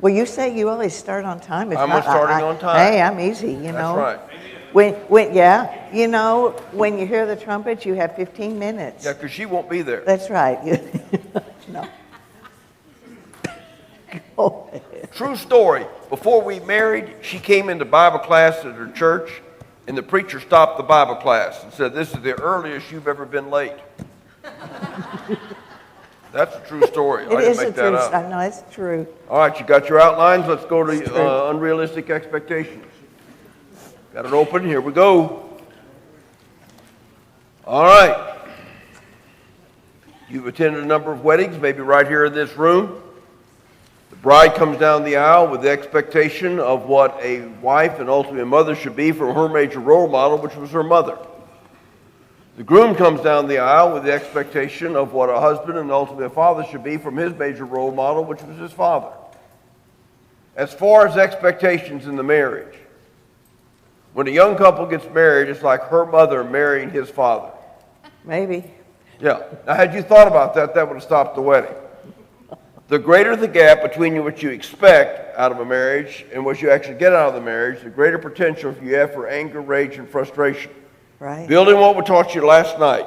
Well, you say you always start on time. If I'm not, starting on time. Hey, I'm easy, you know. That's right. When you hear the trumpet, you have 15 minutes. Yeah, because she won't be there. That's right. No. Go ahead. True story. Before we married, she came into Bible class at her church, and the preacher stopped the Bible class and said, "This is the earliest you've ever been late." That's a true story. I didn't make that up. I know it's true. All right, you got your outlines. Let's go to unrealistic expectations. Got it open. Here we go. All right. You've attended a number of weddings, maybe right here in this room. The bride comes down the aisle with the expectation of what a wife and ultimately a mother should be from her major role model, which was her mother. The groom comes down the aisle with the expectation of what a husband and ultimately a father should be from his major role model, which was his father. As far as expectations in the marriage, when a young couple gets married, it's like her mother marrying his father. Maybe. Yeah. Now, had you thought about that, that would have stopped the wedding. The greater the gap between what you expect out of a marriage and what you actually get out of the marriage, the greater potential you have for anger, rage, and frustration. Right. Building what we taught you last night.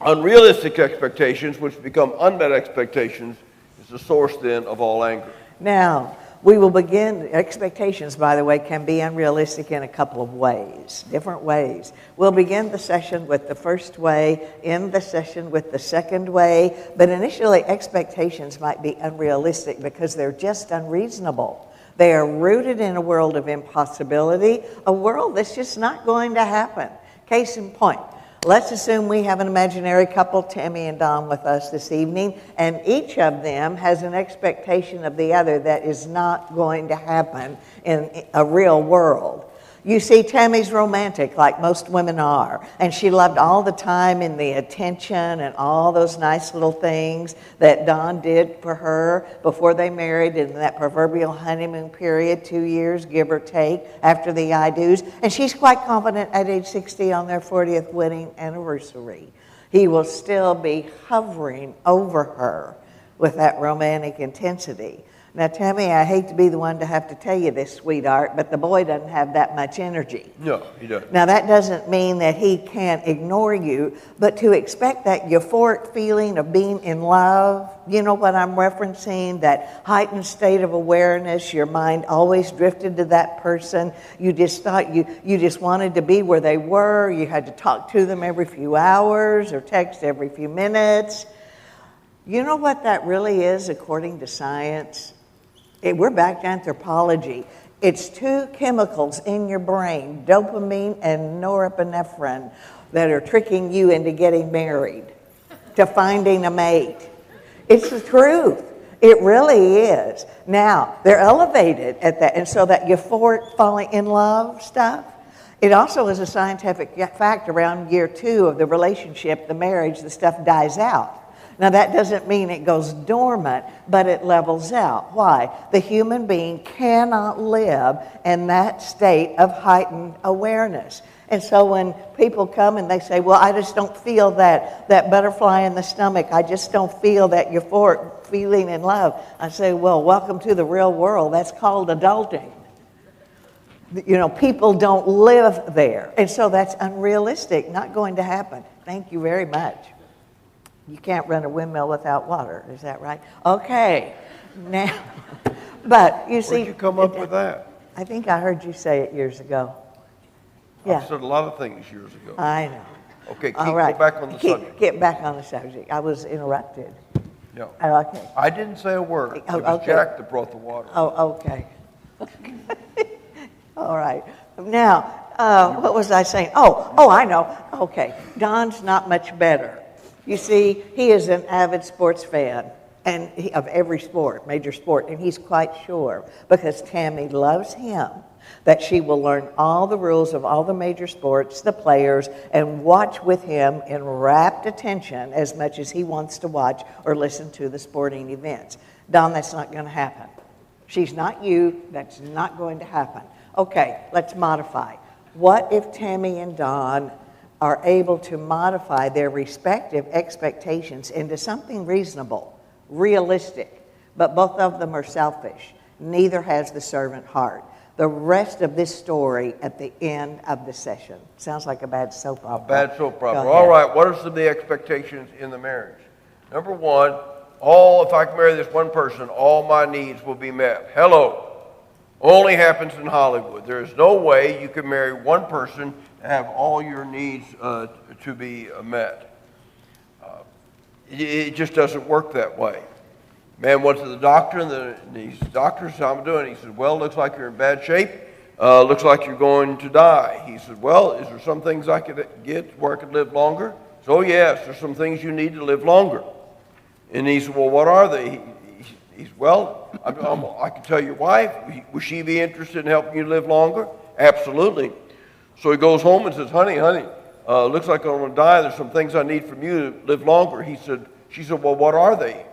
Unrealistic expectations, which become unmet expectations, is the source then of all anger. Now, we will begin, expectations, by the way, can be unrealistic in a couple of ways, different ways. We'll begin the session with the first way, end the session with the second way, but initially expectations might be unrealistic because they're just unreasonable. They are rooted in a world of impossibility, a world that's just not going to happen. Case in point, let's assume we have an imaginary couple, Tammy and Don, with us this evening, and each of them has an expectation of the other that is not going to happen in a real world. You see, Tammy's romantic, like most women are, and she loved all the time and the attention and all those nice little things that Don did for her before they married in that proverbial honeymoon period, 2 years, give or take, after the I-do's. And she's quite confident at age 60 on their 40th wedding anniversary. He will still be hovering over her with that romantic intensity. Now, Tammy, I hate to be the one to have to tell you this, sweetheart, but the boy doesn't have that much energy. No, he doesn't. Now, that doesn't mean that he can't ignore you, but to expect that euphoric feeling of being in love, you know what I'm referencing, that heightened state of awareness, your mind always drifted to that person, you just thought you just wanted to be where they were, you had to talk to them every few hours or text every few minutes. You know what that really is, according to science? We're back to anthropology. It's two chemicals in your brain, dopamine and norepinephrine, that are tricking you into getting married, to finding a mate. It's the truth. It really is. Now, they're elevated at that, and so that euphoric falling in love stuff, it also is a scientific fact around year 2 of the relationship, the marriage, the stuff dies out. Now, that doesn't mean it goes dormant, but it levels out. Why? The human being cannot live in that state of heightened awareness. And so when people come and they say, well, I just don't feel that butterfly in the stomach, I just don't feel that euphoric feeling in love, I say, well, welcome to the real world. That's called adulting. You know, people don't live there. And so that's unrealistic, not going to happen. Thank you very much. You can't run a windmill without water, is that right? Okay, now, but you see... Where'd you come up with that? I think I heard you say it years ago. Yeah. I've said a lot of things years ago. I know. Okay, All right. go back on the subject. Get back on the subject. I was interrupted. Yeah. Okay. I didn't say a word. It was okay. Jack that brought the water. Oh, okay. All right. Now, what was I saying? Oh, I know. Okay. Don's not much better. You see, he is an avid sports fan, and of every sport, major sport, and he's quite sure, because Tammy loves him, that she will learn all the rules of all the major sports, the players, and watch with him in rapt attention as much as he wants to watch or listen to the sporting events. Don, that's not going to happen. She's not you. That's not going to happen. Okay, let's modify. What if Tammy and Don are able to modify their respective expectations into something reasonable, realistic? but both of them are selfish. Neither has the servant heart. The rest of this story at the end of the session. Sounds like a bad soap opera. Bad soap opera. All right, what are some of the expectations in the marriage? Number one, if I can marry this one person, all my needs will be met. Hello. Only happens in Hollywood. There is no way you can marry one person and have all your needs to be met. It just doesn't work that way. Man went to the doctor, and the doctor said, "How am I doing?" He said, "Well, looks like you're in bad shape. Looks like you're going to die." He said, "Well, is there some things I could get where I could live longer?" So, yes, there's some things you need to live longer. And he said, "Well, what are they?" He said, "Well, I can tell your wife. Would she be interested in helping you live longer?" "Absolutely." So he goes home and says, honey, looks like I'm going to die. There's some things I need from you to live longer. She said, "Well, what are they?"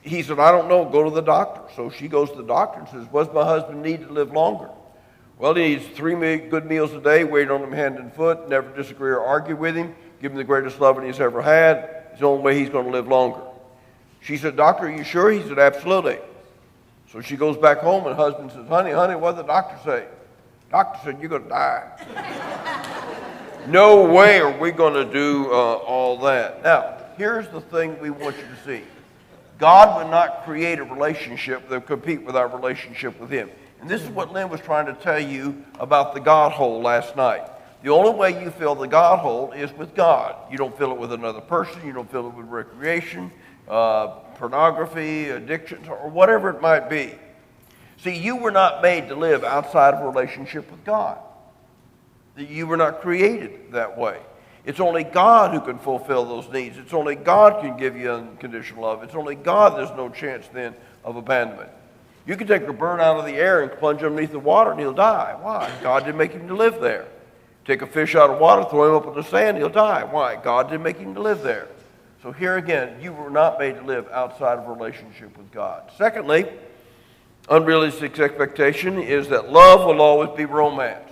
He said, "I don't know. Go to the doctor." So she goes to the doctor and says, "What does my husband need to live longer?" "Well, he needs 3 good meals a day, wait on him hand and foot, never disagree or argue with him, give him the greatest loving he's ever had. It's the only way he's going to live longer." She said, "Doctor, are you sure?" He said, "Absolutely." So she goes back home, and husband says, honey, what did the doctor say?" "Doctor said, you're going to die." No way are we going to do all that. Now, here's the thing we want you to see. God would not create a relationship that would compete with our relationship with him. And this is what Lynn was trying to tell you about the God hole last night. The only way you fill the God hole is with God. You don't fill it with another person. You don't fill it with recreation, pornography, addictions, or whatever it might be. See, you were not made to live outside of a relationship with God. You were not created that way. It's only God who can fulfill those needs. It's only God can give you unconditional love. It's only God there's no chance then of abandonment. You can take a bird out of the air and plunge him underneath the water and he'll die. Why? God didn't make him to live there. Take a fish out of water, throw him up in the sand, he'll die. Why? God didn't make him to live there. So here again, you were not made to live outside of a relationship with God. Secondly, unrealistic expectation is that love will always be romance.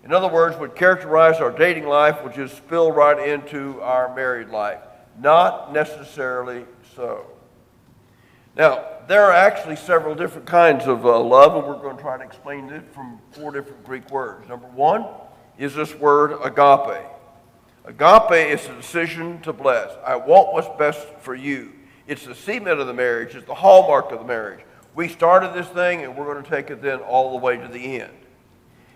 In other words, what characterized our dating life will just spill right into our married life. Not necessarily so. Now, there are actually several different kinds of love, and we're going to try to explain it from 4 different Greek words. Number one is this word agape. Agape is the decision to bless. I want what's best for you. It's the cement of the marriage. It's the hallmark of the marriage. We started this thing, and we're going to take it then all the way to the end.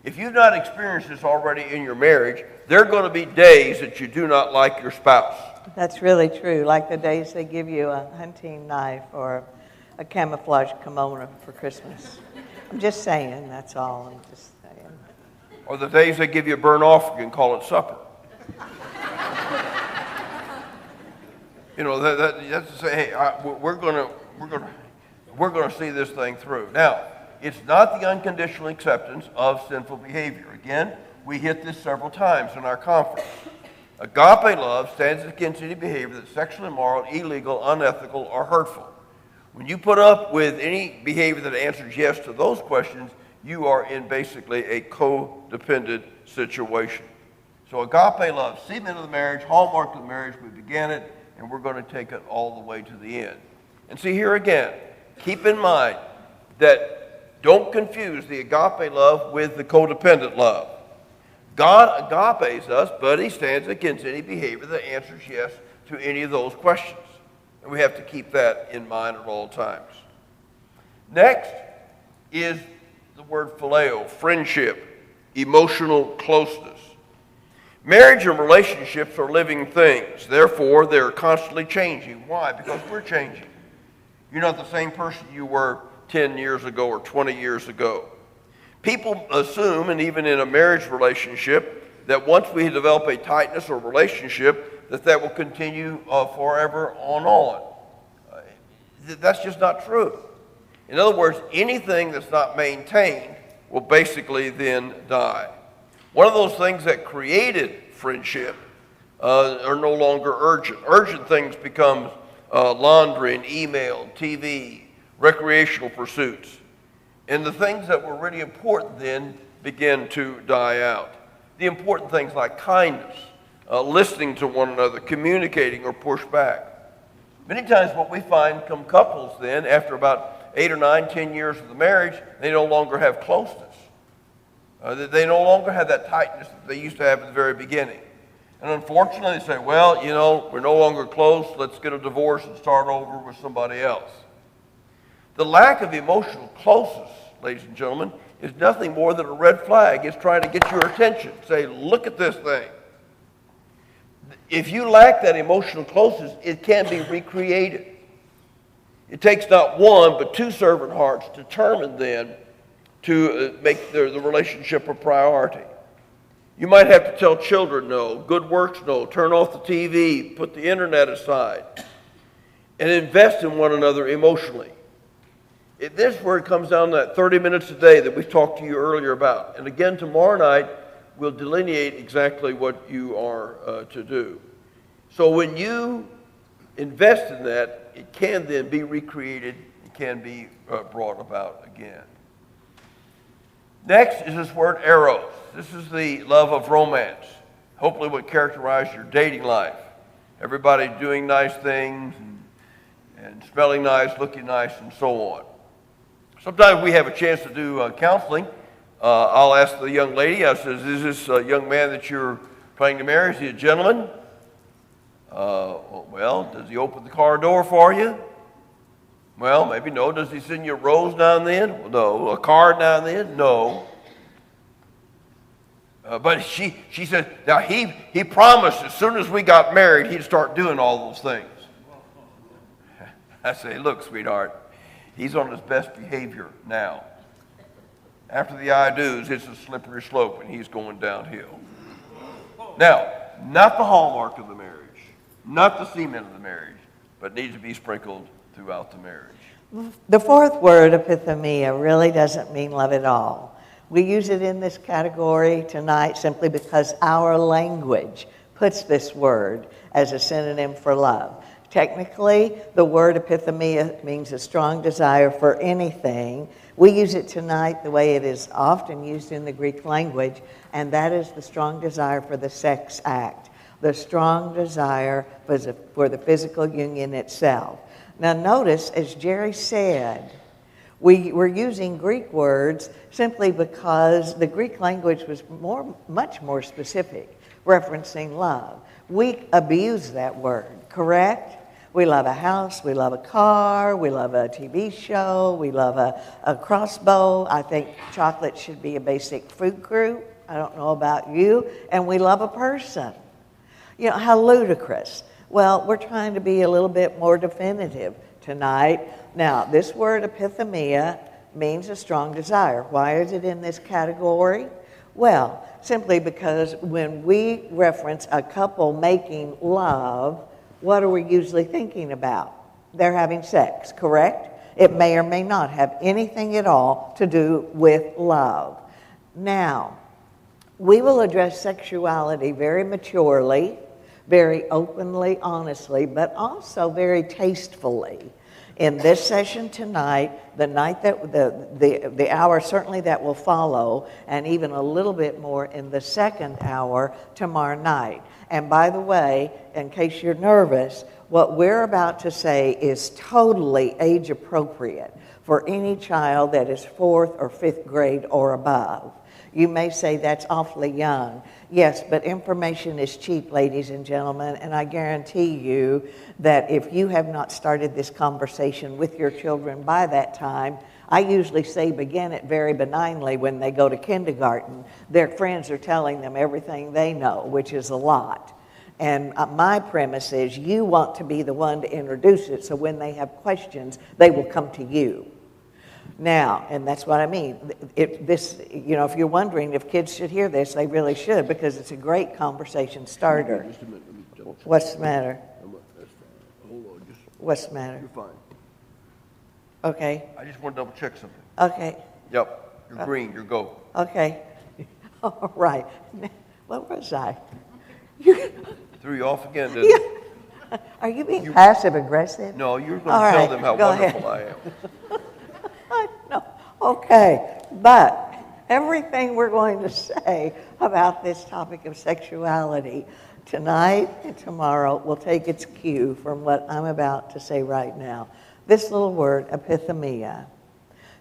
If you've not experienced this already in your marriage, there are going to be days that you do not like your spouse. That's really true. Like the days they give you a hunting knife or a camouflage kimono for Christmas. I'm just saying, that's all. I'm just saying. Or the days they give you a burnt offering and call it supper. You know, that's to say, hey, we're going to see this thing through. Now, it's not the unconditional acceptance of sinful behavior. Again, we hit this several times in our conference. Agape love stands against any behavior that's sexually immoral, illegal, unethical, or hurtful. When you put up with any behavior that answers yes to those questions, you are in basically a codependent situation. So agape love, cement of the marriage, hallmark of the marriage, we began it, and we're going to take it all the way to the end. And see, here again, keep in mind that don't confuse the agape love with the codependent love. God agapes us, but he stands against any behavior that answers yes to any of those questions. And we have to keep that in mind at all times. Next is the word phileo, friendship, emotional closeness. Marriage and relationships are living things. Therefore, they're constantly changing. Why? Because we're changing. You're not the same person you were 10 years ago or 20 years ago. People assume, and even in a marriage relationship, that once we develop a tightness or relationship, that will continue forever on. That's just not true. In other words, anything that's not maintained will basically then die. One of those things that created friendship are no longer urgent. Urgent things become laundry and email, TV, recreational pursuits. And the things that were really important then begin to die out. The important things like kindness, listening to one another, communicating or push back. Many times what we find come couples then, after about 8 or 9, 10 years of the marriage, they no longer have closeness. They no longer have that tightness that they used to have at the very beginning. And unfortunately, they say, well, you know, we're no longer close. Let's get a divorce and start over with somebody else. The lack of emotional closeness, ladies and gentlemen, is nothing more than a red flag. It's trying to get your attention. Say, look at this thing. If you lack that emotional closeness, it can be recreated. It takes not one, but two servant hearts determined then to make the relationship a priority. You might have to tell children no, good works no, turn off the TV, put the internet aside, and invest in one another emotionally. This is where it comes down to that 30 minutes a day that we talked to you earlier about. And again, tomorrow night, we'll delineate exactly what you are to do. So when you invest in that, it can then be recreated, it can be brought about again. Next is this word eros. This is the love of romance. Hopefully what characterizes your dating life. Everybody doing nice things and smelling nice, looking nice, and so on. Sometimes we have a chance to do counseling. I'll ask the young lady, I says, is this a young man that you're planning to marry? Is he a gentleman? Well, does he open the car door for you? Well, maybe no. Does he send you a rose now and then? Well, no. A card now and then? No. But she said, now he promised as soon as we got married, he'd start doing all those things. I say, look, sweetheart, he's on his best behavior now. After the I do's, it's a slippery slope and he's going downhill. Now, not the hallmark of the marriage, not the cement of the marriage, but needs to be sprinkled throughout the marriage. The fourth word, epithemia, really doesn't mean love at all. We use it in this category tonight simply because our language puts this word as a synonym for love. Technically, the word epithemia means a strong desire for anything. We use it tonight the way it is often used in the Greek language, and that is the strong desire for the sex act, the strong desire for the physical union itself. Now notice, as Jerry said, we're using Greek words simply because the Greek language was much more specific, referencing love. We abuse that word, correct? We love a house, we love a car, we love a TV show, we love a crossbow. I think chocolate should be a basic food group. I don't know about you. And we love a person. You know, how ludicrous. Well, we're trying to be a little bit more definitive tonight. Now, this word epithemia means a strong desire. Why is it in this category? Well, simply because when we reference a couple making love, what are we usually thinking about? They're having sex, correct? It may or may not have anything at all to do with love. Now, we will address sexuality very maturely, very openly, honestly, but also very tastefully. In this session tonight, the night that the hour certainly that will follow, and even a little bit more in the second hour tomorrow night. And by the way, in case you're nervous, what we're about to say is totally age appropriate for any child that is 4th or 5th grade or above. You may say that's awfully young. Yes, but information is cheap, ladies and gentlemen, and I guarantee you that if you have not started this conversation with your children by that time, I usually say begin it very benignly when they go to kindergarten. Their friends are telling them everything they know, which is a lot. And my premise is you want to be the one to introduce it, so when they have questions, they will come to you. Now, and that's what I mean. If you're wondering if kids should hear this, they really should, because it's a great conversation starter. Just a minute, let me double check. What's the matter? That's fine. Hold on, What's the matter? You're fine. Okay. I just want to double check something. Okay. Yep, you're green, you're go. Okay. All right. What was I? Threw you off again, didn't it? Are you being passive aggressive? No, you're going to tell them how wonderful I am. No. Okay, but everything we're going to say about this topic of sexuality Tonight and tomorrow will take its cue from what I'm about to say right now. This little word, epithemia,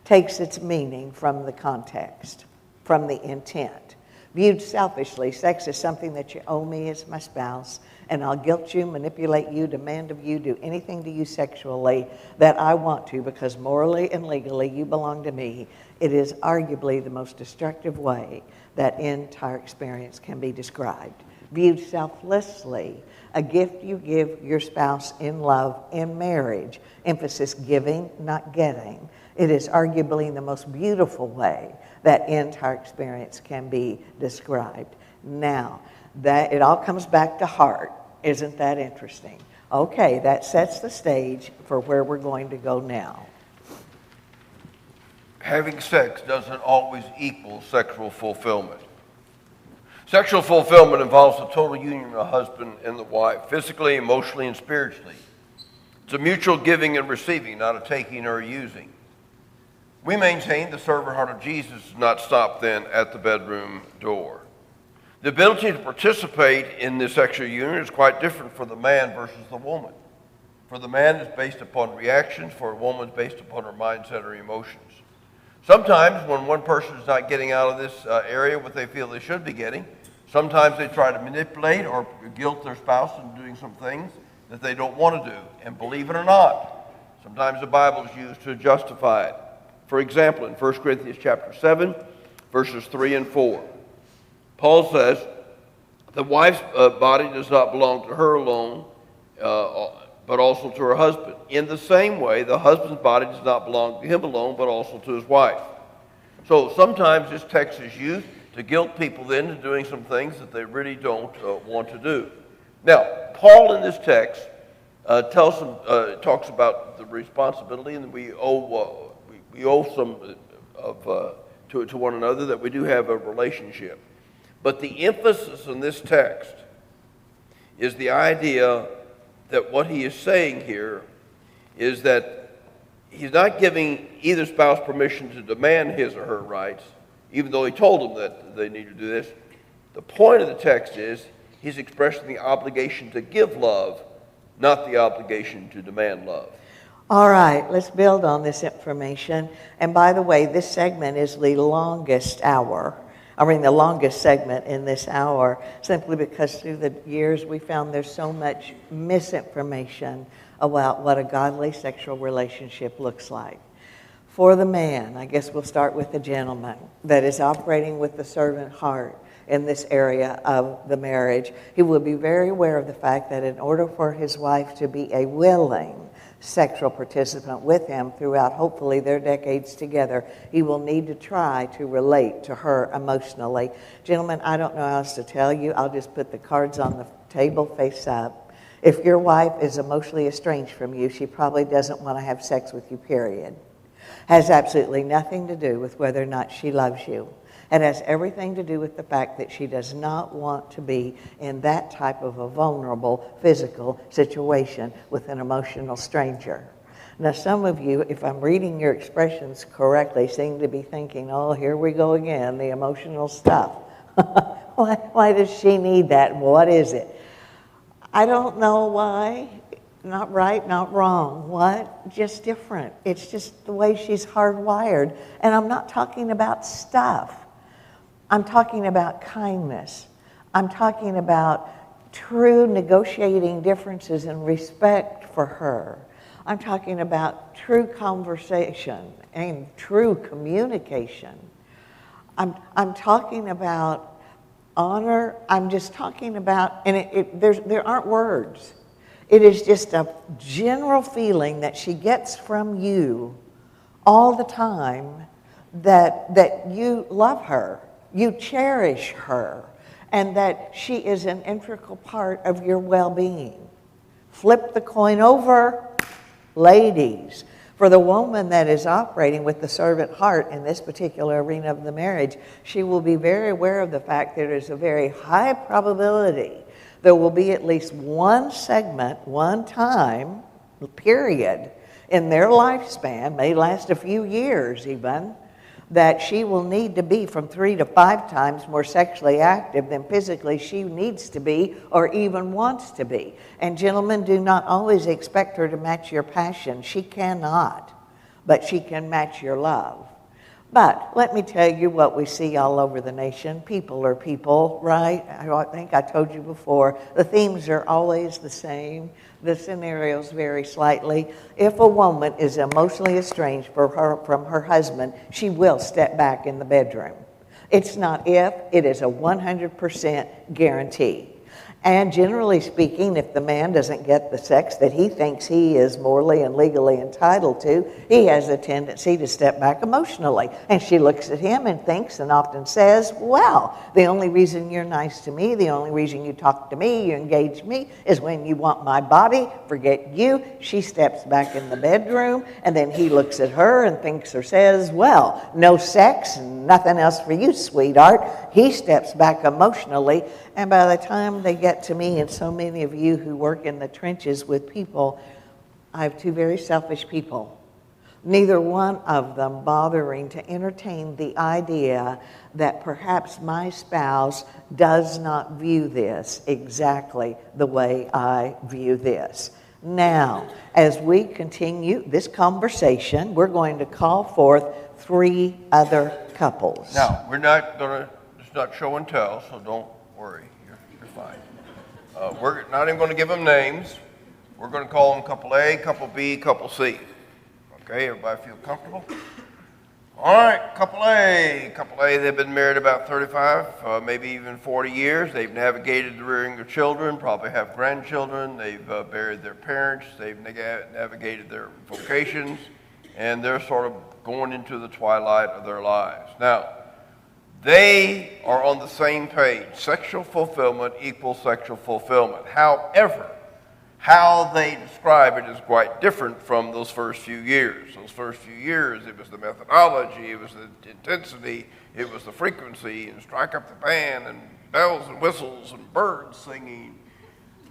takes its meaning from the context, from the intent. Viewed selfishly, sex is something that you owe me as my spouse, and I'll guilt you, manipulate you, demand of you, do anything to you sexually that I want to because morally and legally you belong to me. It is arguably the most destructive way that entire experience can be described. Viewed selflessly, a gift you give your spouse in love, in marriage, emphasis giving, not getting. It is arguably the most beautiful way that entire experience can be described. Now, that it all comes back to heart. Isn't that interesting? Okay, that sets the stage for where we're going to go now. Having sex doesn't always equal sexual fulfillment. Sexual fulfillment involves the total union of the husband and the wife, physically, emotionally, and spiritually. It's a mutual giving and receiving, not a taking or a using. We maintain the servant heart of Jesus does not stop then at the bedroom door. The ability to participate in this sexual union is quite different for the man versus the woman. For the man, it's based upon reactions. For a woman, it's based upon her mindset or emotions. Sometimes when one person is not getting out of this area what they feel they should be getting, sometimes they try to manipulate or guilt their spouse into doing some things that they don't want to do. And believe it or not, sometimes the Bible is used to justify it. For example, in 1 Corinthians chapter 7, verses 3 and 4, Paul says, the wife's body does not belong to her alone, but also to her husband. In the same way, the husband's body does not belong to him alone, but also to his wife. So sometimes this text is used to guilt people into doing some things that they really don't want to do. Now, Paul in this text talks about the responsibility, and we owe some to one another, that we do have a relationship. But the emphasis in this text is the idea that what he is saying here is that he's not giving either spouse permission to demand his or her rights, even though he told them that they need to do this. The point of the text is he's expressing the obligation to give love, not the obligation to demand love. All right, let's build on this information. And by the way, this segment is the longest segment in this hour, simply because through the years we found there's so much misinformation about what a godly sexual relationship looks like. For the man, I guess we'll start with the gentleman that is operating with the servant heart in this area of the marriage, he will be very aware of the fact that in order for his wife to be a willing sexual participant with him throughout hopefully their decades together, he will need to try to relate to her emotionally. Gentlemen, I don't know how else to tell you. I'll just put the cards on the table face up. If your wife is emotionally estranged from you, she probably doesn't want to have sex with you, period. Has absolutely nothing to do with whether or not she loves you. It has everything to do with the fact that she does not want to be in that type of a vulnerable physical situation with an emotional stranger. Now, some of you, if I'm reading your expressions correctly, seem to be thinking, oh, here we go again, the emotional stuff. Why does she need that? What is it? I don't know why. Not right, not wrong. What? Just different. It's just the way she's hardwired. And I'm not talking about stuff. I'm talking about kindness. I'm talking about true negotiating differences and respect for her. I'm talking about true conversation and true communication. I'm talking about honor. I'm just talking about, and there aren't words. It is just a general feeling that she gets from you all the time that you love her. You cherish her, and that she is an integral part of your well-being. Flip the coin over, ladies. For the woman that is operating with the servant heart in this particular arena of the marriage, she will be very aware of the fact that there's a very high probability there will be at least one segment, one time, period, in their lifespan, may last a few years even, that she will need to be from 3 to 5 times more sexually active than physically she needs to be or even wants to be. And gentlemen, do not always expect her to match your passion. She cannot, but she can match your love. But let me tell you what we see all over the nation. People are people, right? I think I told you before, the themes are always the same. The scenarios vary slightly. If a woman is emotionally estranged from her husband, she will step back in the bedroom. It's not if, it is a 100% guarantee. And generally speaking, if the man doesn't get the sex that he thinks he is morally and legally entitled to, he has a tendency to step back emotionally. And she looks at him and thinks and often says, well, the only reason you're nice to me, the only reason you talk to me, you engage me, is when you want my body. Forget you. She steps back in the bedroom, and then he looks at her and thinks or says, well, no sex, nothing else for you, sweetheart. He steps back emotionally, and by the time they get to me, and so many of you who work in the trenches with people, I have 2 very selfish people. Neither one of them bothering to entertain the idea that perhaps my spouse does not view this exactly the way I view this. Now, as we continue this conversation, we're going to call forth 3 other couples. Now, we're not going to, it's not show and tell, so don't worry, you're fine. We're not even going to give them names. We're going to call them couple A, couple B, couple C. Okay, everybody feel comfortable? All right, couple A. Couple A, they've been married about 35, maybe even 40 years. They've navigated the rearing their children, probably have grandchildren. They've buried their parents. They've navigated their vocations, and they're sort of going into the twilight of their lives. Now, they are on the same page. Sexual fulfillment equals sexual fulfillment. However, how they describe it is quite different from those first few years. Those first few years, it was the methodology, it was the intensity, it was the frequency, and strike up the band, and bells and whistles, and birds singing.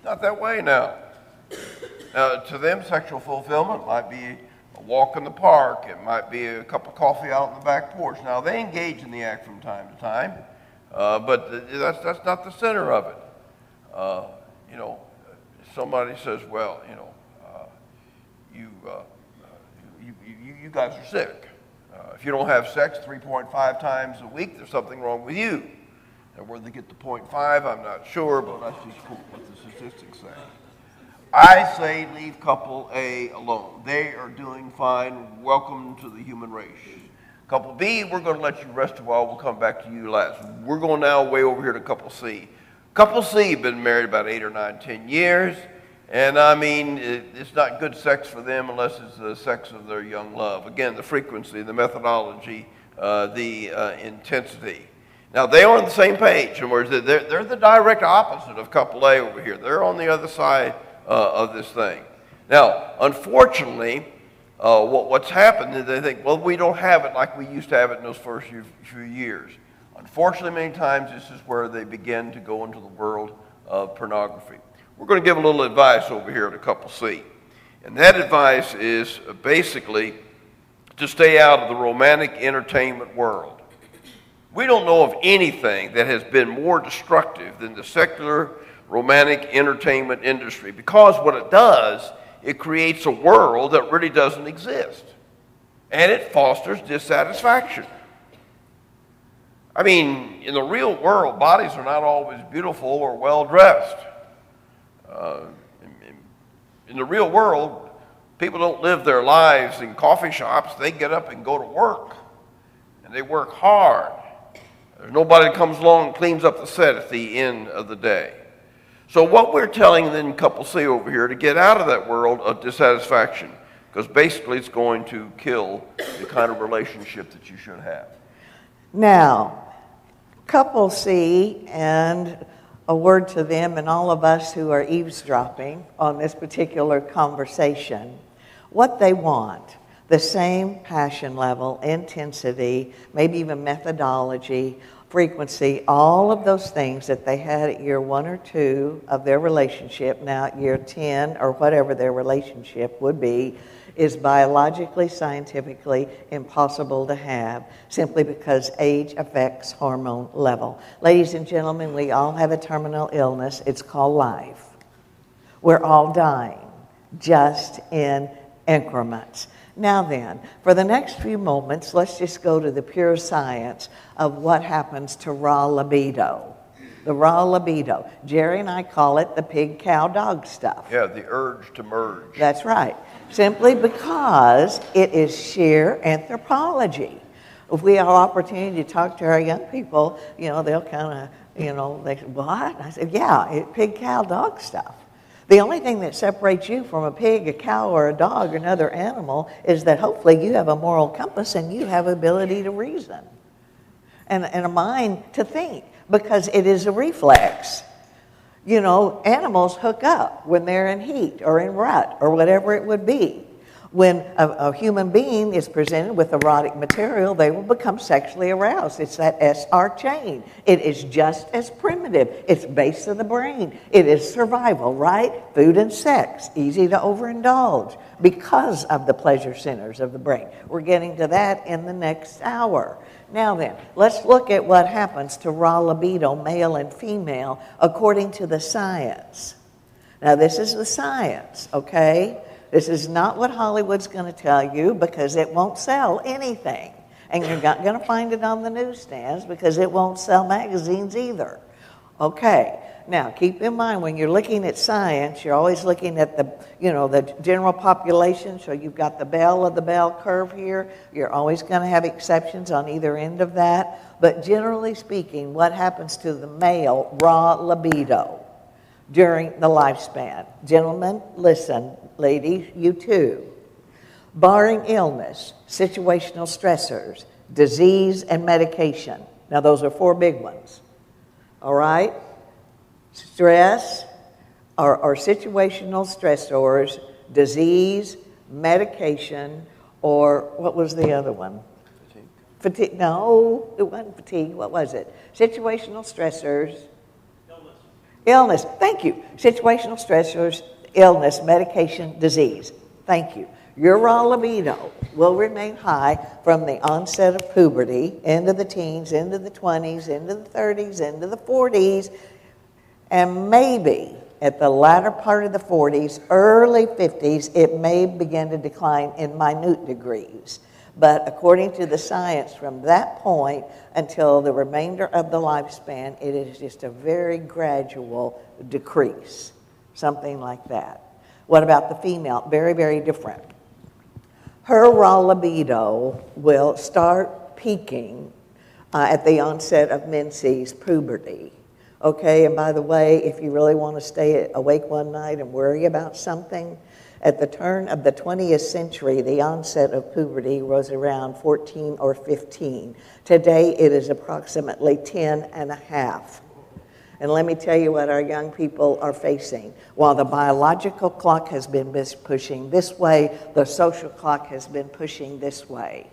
Not that way now. Now, to them, sexual fulfillment might be a walk in the park. It might be a cup of coffee out on the back porch. Now, they engage in the act from time to time, but that's not the center of it. Somebody says, well, you guys are sick. If you don't have sex 3.5 times a week, there's something wrong with you. And where they get the 0.5, I'm not sure, but that's just what the statistics say. I say leave couple A alone. They are doing fine. Welcome to the human race. Couple B, we're going to let you rest a while. We'll come back to you last. We're going now way over here to couple C. Couple C have been married about 8 or 9, 10 years. And I mean, it's not good sex for them unless it's the sex of their young love. Again, the frequency, the methodology, the intensity. Now, they are on the same page. In words, they're the direct opposite of couple A over here. They're on the other side of this thing. Now, unfortunately, what's happened is they think, well, we don't have it like we used to have it in those first few years. Unfortunately, many times this is where they begin to go into the world of pornography. We're going to give a little advice over here to couple C. And that advice is basically to stay out of the romantic entertainment world. We don't know of anything that has been more destructive than the secular romantic entertainment industry, because what it does, it creates a world that really doesn't exist. And it fosters dissatisfaction. I mean, in the real world, bodies are not always beautiful or well-dressed. In the real world, people don't live their lives in coffee shops. They get up and go to work, and they work hard. There's nobody that comes along and cleans up the set at the end of the day. So what we're telling then couple C over here to get out of that world of dissatisfaction, because basically it's going to kill the kind of relationship that you should have. Now, couple C, and a word to them and all of us who are eavesdropping on this particular conversation, what they want, the same passion level, intensity, maybe even methodology, frequency, all of those things that they had at year 1 or 2 of their relationship, now at year 10 or whatever their relationship would be, is biologically, scientifically impossible to have simply because age affects hormone level. Ladies and gentlemen, we all have a terminal illness. It's called life. We're all dying, just in increments. Now then, for the next few moments, let's just go to the pure science of what happens to raw libido. The raw libido. Jerry and I call it the pig, cow, dog stuff. Yeah, the urge to merge. That's right. Simply because it is sheer anthropology. If we have opportunity to talk to our young people, they'll kind of, they say, what? I said, yeah, pig, cow, dog stuff. The only thing that separates you from a pig, a cow, or a dog, or another animal is that hopefully you have a moral compass and you have ability to reason and a mind to think, because it is a reflex. Animals hook up when they're in heat or in rut or whatever it would be. When a human being is presented with erotic material, they will become sexually aroused. It's that SR chain. It is just as primitive. It's base of the brain. It is survival, right? Food and sex, easy to overindulge because of the pleasure centers of the brain. We're getting to that in the next hour. Now then, let's look at what happens to raw libido, male and female, according to the science. Now, this is the science, okay? This is not what Hollywood's going to tell you, because it won't sell anything. And you're not going to find it on the newsstands because it won't sell magazines either. Okay, now keep in mind when you're looking at science, you're always looking at the general population. So you've got the bell of the bell curve here. You're always going to have exceptions on either end of that. But generally speaking, what happens to the male raw libido during the lifespan? Gentlemen, listen. Ladies, you too. Barring illness, situational stressors, disease, and medication. Now, those are 4 big ones. All right? Stress or situational stressors, disease, medication, or what was the other one? Fatigue. No, it wasn't fatigue. What was it? Situational stressors. Illness. Thank you. Situational stressors, illness, medication, disease. Thank you. Your raw libido will remain high from the onset of puberty, into the teens, into the 20s, into the 30s, into the 40s, and maybe at the latter part of the 40s, early 50s, it may begin to decline in minute degrees. But according to the science, from that point until the remainder of the lifespan, it is just a very gradual decrease, something like that. What about the female? Very, very different. Her raw libido will start peaking at the onset of menses, puberty. Okay, and by the way, if you really want to stay awake one night and worry about something, at the turn of the 20th century, the onset of puberty was around 14 or 15. Today, it is approximately 10 and a half. And let me tell you what our young people are facing. While the biological clock has been pushing this way, the social clock has been pushing this way.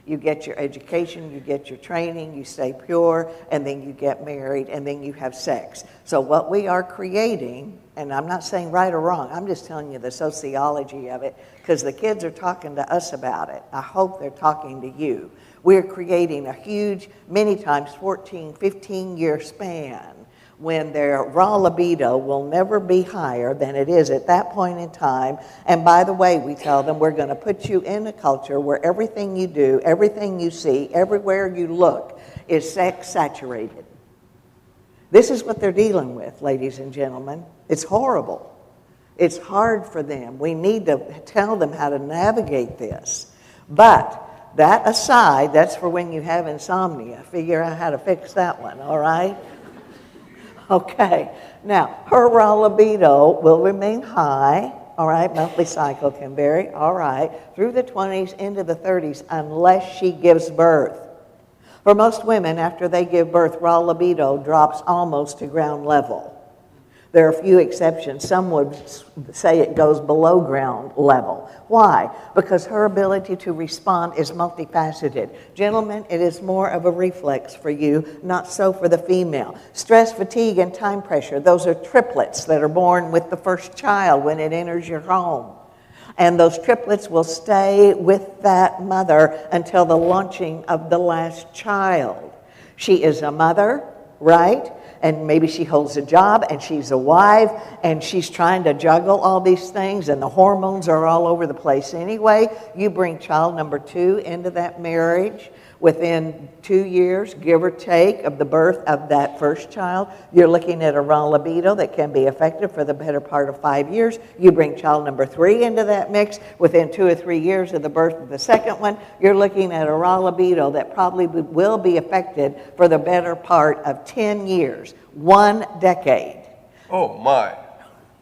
You get your education, you get your training, you stay pure, and then you get married, and then you have sex. So what we are creating, and I'm not saying right or wrong, I'm just telling you the sociology of it, because the kids are talking to us about it. I hope they're talking to you. We're creating a huge, many times 14, 15-year span when their raw libido will never be higher than it is at that point in time. And by the way, we tell them we're going to put you in a culture where everything you do, everything you see, everywhere you look is sex saturated. This is what they're dealing with, ladies and gentlemen. It's horrible. It's hard for them. We need to tell them how to navigate this. But that aside, that's for when you have insomnia. Figure out how to fix that one, all right? Okay, now, her raw libido will remain high, all right, monthly cycle can vary, all right, through the 20s into the 30s unless she gives birth. For most women, after they give birth, raw libido drops almost to ground level. There are a few exceptions. Some would say it goes below ground level. Why? Because her ability to respond is multifaceted. Gentlemen, it is more of a reflex for you, not so for the female. Stress, fatigue, and time pressure, those are triplets that are born with the first child when it enters your home. And those triplets will stay with that mother until the launching of the last child. She is a mother, right? And maybe she holds a job and she's a wife and she's trying to juggle all these things and the hormones are all over the place anyway. You bring child number 2 into that marriage. Within 2 years, give or take, of the birth of that first child, you're looking at a raw libido that can be affected for the better part of 5 years. You bring child number 3 into that mix. Within 2 or 3 years of the birth of the second one, you're looking at a raw libido that probably will be affected for the better part of 10 years, 1 decade. Oh, my.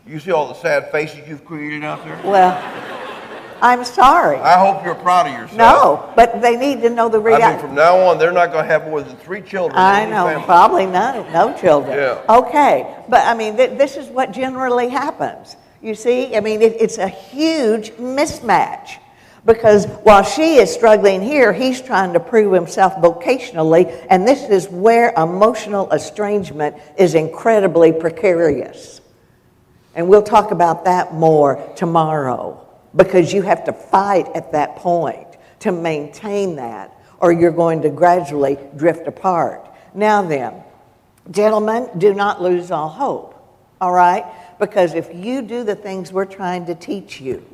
You see all the sad faces you've created out there? Well, I'm sorry. I hope you're proud of yourself. No, but they need to know the reality. I mean, from now on, they're not going to have more than 3 children. I know, family. probably no children. Yeah. Okay, but I mean, this is what generally happens. You see, I mean, it's a huge mismatch. Because while she is struggling here, he's trying to prove himself vocationally, and this is where emotional estrangement is incredibly precarious. And we'll talk about that more tomorrow. Because you have to fight at that point to maintain that, or you're going to gradually drift apart. Now then, gentlemen, do not lose all hope, all right? Because if you do the things we're trying to teach you,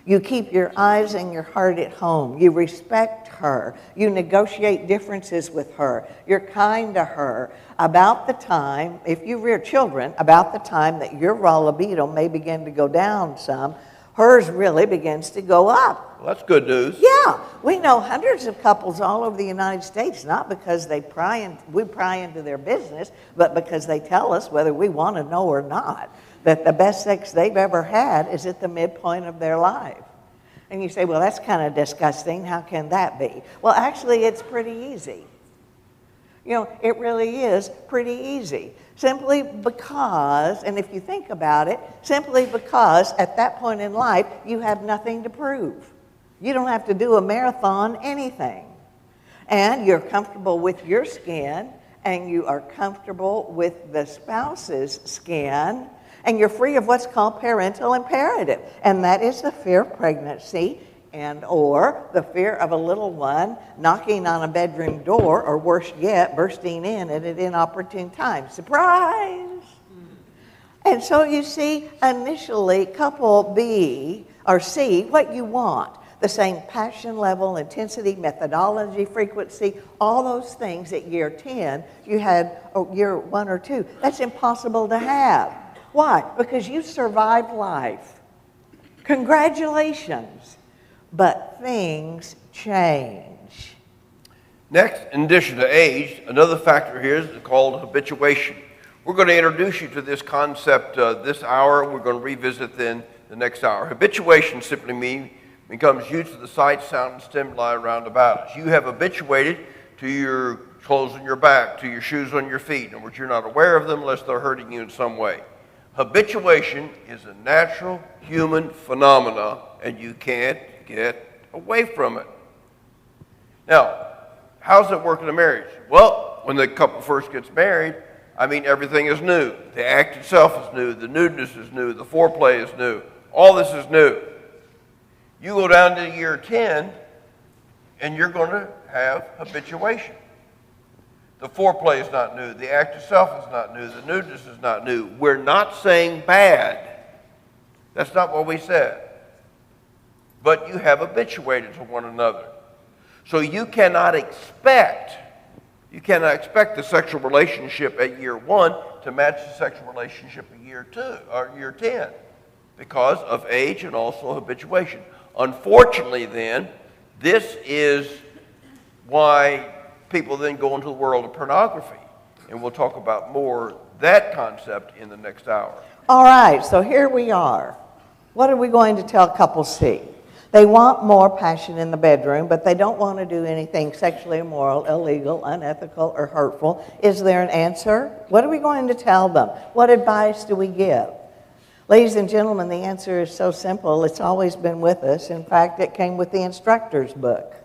you keep your eyes and your heart at home, you respect her, you negotiate differences with her, you're kind to her, about the time, if you rear children, about the time that your raw libido may begin to go down some, hers really begins to go up. Well, that's good news. Yeah, we know hundreds of couples all over the United States, not because we pry into their business, but because they tell us, whether we want to know or not, that the best sex they've ever had is at the midpoint of their life. And you say, well, that's kind of disgusting. How can that be? Well, actually, it's pretty easy. You know, it really is pretty easy. Simply because, and if you think about it, simply because at that point in life, you have nothing to prove. You don't have to do a marathon, anything. And you're comfortable with your skin, and you are comfortable with the spouse's skin, and you're free of what's called parental imperative. And that is the fear of pregnancy and or the fear of a little one knocking on a bedroom door, or worse yet, bursting in at an inopportune time. Surprise! And so you see, initially, couple B or C, what you want, the same passion level, intensity, methodology, frequency, all those things at year 10 you had year 1 or 2. That's impossible to have. Why? Because you survived life. Congratulations. But things change. Next, in addition to age, another factor here is called habituation. We're going to introduce you to this concept this hour. We're going to revisit then the next hour. Habituation simply becomes used to the sight, sound, and stimuli around about us. You have habituated to your clothes on your back, to your shoes on your feet. In other words, you're not aware of them unless they're hurting you in some way. Habituation is a natural human phenomena, and you can't get away from it. Now, how's it work in a marriage? Well, when the couple first gets married, I mean, everything is new. The act itself is new. The nudeness is new. The foreplay is new. All this is new. You go down to year 10, and you're going to have habituation. The foreplay is not new. The act itself is not new. The nudeness is not new. We're not saying bad. That's not what we said. But you have habituated to one another. So you cannot expect the sexual relationship at year 1 to match the sexual relationship at year 2 or year 10 because of age and also habituation. Unfortunately, then, this is why people then go into the world of pornography. And we'll talk about more that concept in the next hour. All right, so here we are. What are we going to tell couple C? They want more passion in the bedroom, but they don't want to do anything sexually immoral, illegal, unethical, or hurtful. Is there an answer? What are we going to tell them? What advice do we give? Ladies and gentlemen, the answer is so simple. It's always been with us. In fact, it came with the instructor's book.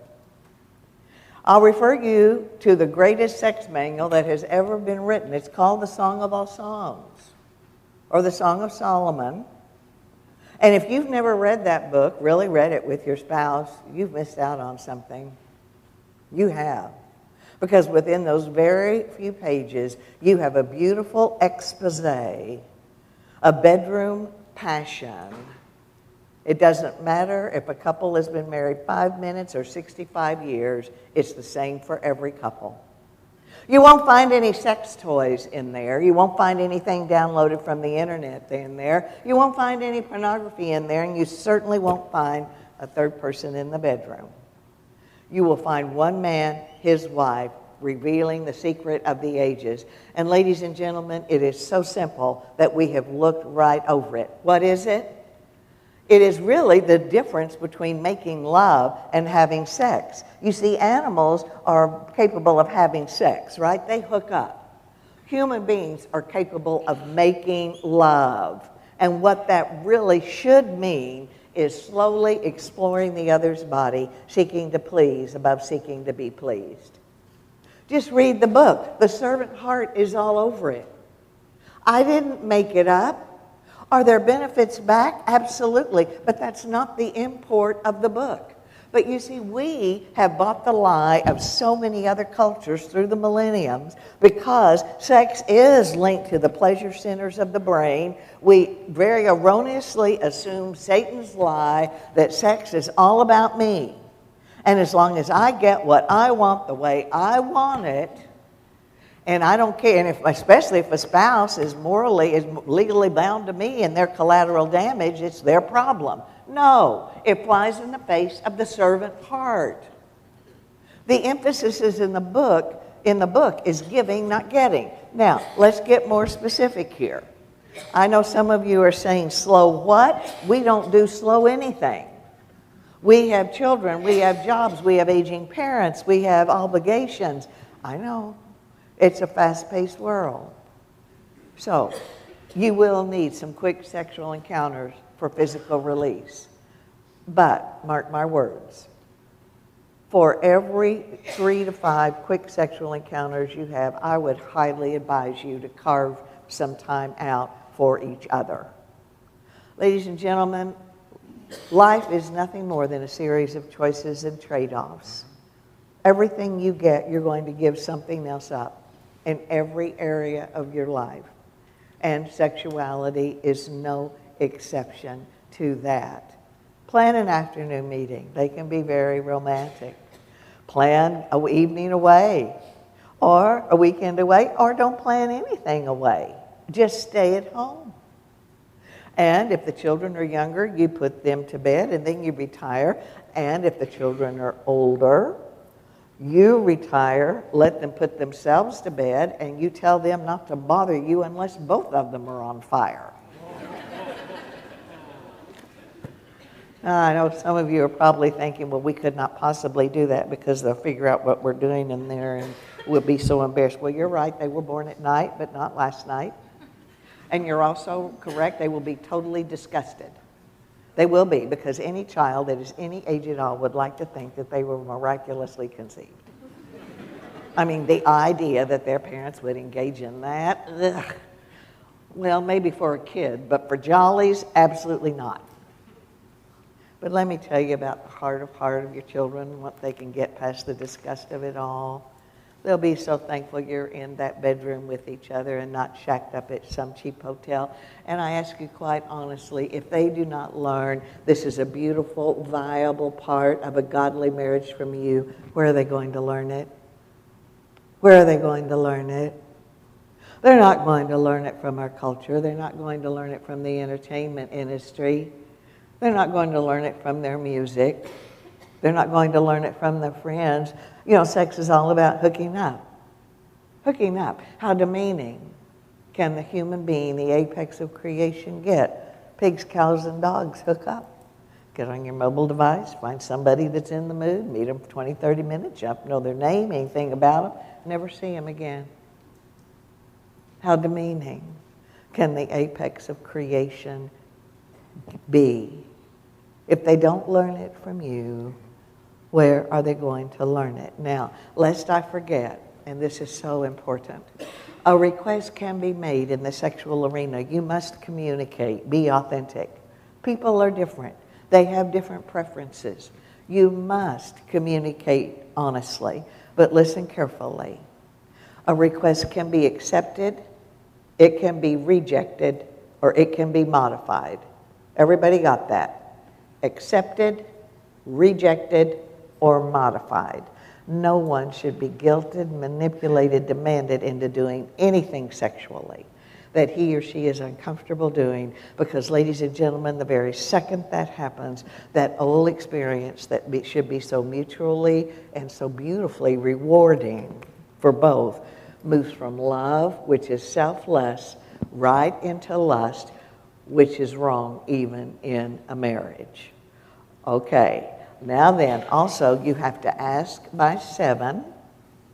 I'll refer you to the greatest sex manual that has ever been written. It's called the Song of All Songs, or the Song of Solomon. And if you've never read that book, really read it with your spouse, you've missed out on something. You have. Because within those very few pages, you have a beautiful expose, a bedroom passion. It doesn't matter if a couple has been married 5 minutes or 65 years, it's the same for every couple. You won't find any sex toys in there. You won't find anything downloaded from the internet in there. You won't find any pornography in there, and you certainly won't find a third person in the bedroom. You will find one man, his wife, revealing the secret of the ages. And ladies and gentlemen, it is so simple that we have looked right over it. What is it? It is really the difference between making love and having sex. You see, animals are capable of having sex, right? They hook up. Human beings are capable of making love. And what that really should mean is slowly exploring the other's body, seeking to please above seeking to be pleased. Just read the book. The servant heart is all over it. I didn't make it up. Are there benefits back? Absolutely. But that's not the import of the book. But you see, we have bought the lie of so many other cultures through the millenniums because sex is linked to the pleasure centers of the brain. We very erroneously assume Satan's lie that sex is all about me. And as long as I get what I want the way I want it, and I don't care, and especially if a spouse is legally bound to me and they're collateral damage, it's their problem. No, it flies in the face of the servant heart. The emphasis is in the book is giving, not getting. Now, let's get more specific here. I know some of you are saying, slow what? We don't do slow anything. We have children, we have jobs, we have aging parents, we have obligations. I know. It's a fast-paced world. So, you will need some quick sexual encounters for physical release. But, mark my words, for every 3 to 5 quick sexual encounters you have, I would highly advise you to carve some time out for each other. Ladies and gentlemen, life is nothing more than a series of choices and trade-offs. Everything you get, you're going to give something else up in every area of your life. And sexuality is no exception to that. Plan an afternoon meeting. They can be very romantic. Plan an evening away, or a weekend away, or don't plan anything away. Just stay at home. And if the children are younger, you put them to bed and then you retire. And if the children are older, you retire, let them put themselves to bed, and you tell them not to bother you unless both of them are on fire. I know some of you are probably thinking, well, we could not possibly do that because they'll figure out what we're doing in there and we'll be so embarrassed. Well, you're right. They were born at night, but not last night. And you're also correct. They will be totally disgusted. They will be, because any child that is any age at all would like to think that they were miraculously conceived. I mean, the idea that their parents would engage in that, ugh. Well, maybe for a kid, but for jollies, absolutely not. But let me tell you about the heart of your children, what they can get past the disgust of it all. They'll be so thankful you're in that bedroom with each other and not shacked up at some cheap hotel. And I ask you quite honestly, if they do not learn this is a beautiful, viable part of a godly marriage from you, where are they going to learn it? Where are they going to learn it? They're not going to learn it from our culture. They're not going to learn it from the entertainment industry. They're not going to learn it from their music. They're not going to learn it from their friends. You know, sex is all about hooking up. Hooking up. How demeaning can the human being, the apex of creation, get? Pigs, cows, and dogs hook up. Get on your mobile device, find somebody that's in the mood, meet them for 20, 30 minutes, you have to know their name, anything about them, never see them again. How demeaning can the apex of creation be? If they don't learn it from you, where are they going to learn it? Now, lest I forget, and this is so important, a request can be made in the sexual arena. You must communicate, be authentic. People are different. They have different preferences. You must communicate honestly, but listen carefully. A request can be accepted, it can be rejected, or it can be modified. Everybody got that? Accepted, rejected, or modified. No one should be guilted, manipulated, demanded into doing anything sexually that he or she is uncomfortable doing, because, ladies and gentlemen, the very second that happens, that old experience that should be so mutually and so beautifully rewarding for both moves from love, which is selfless, right into lust, which is wrong even in a marriage. Okay, now then, also you have to ask by 7,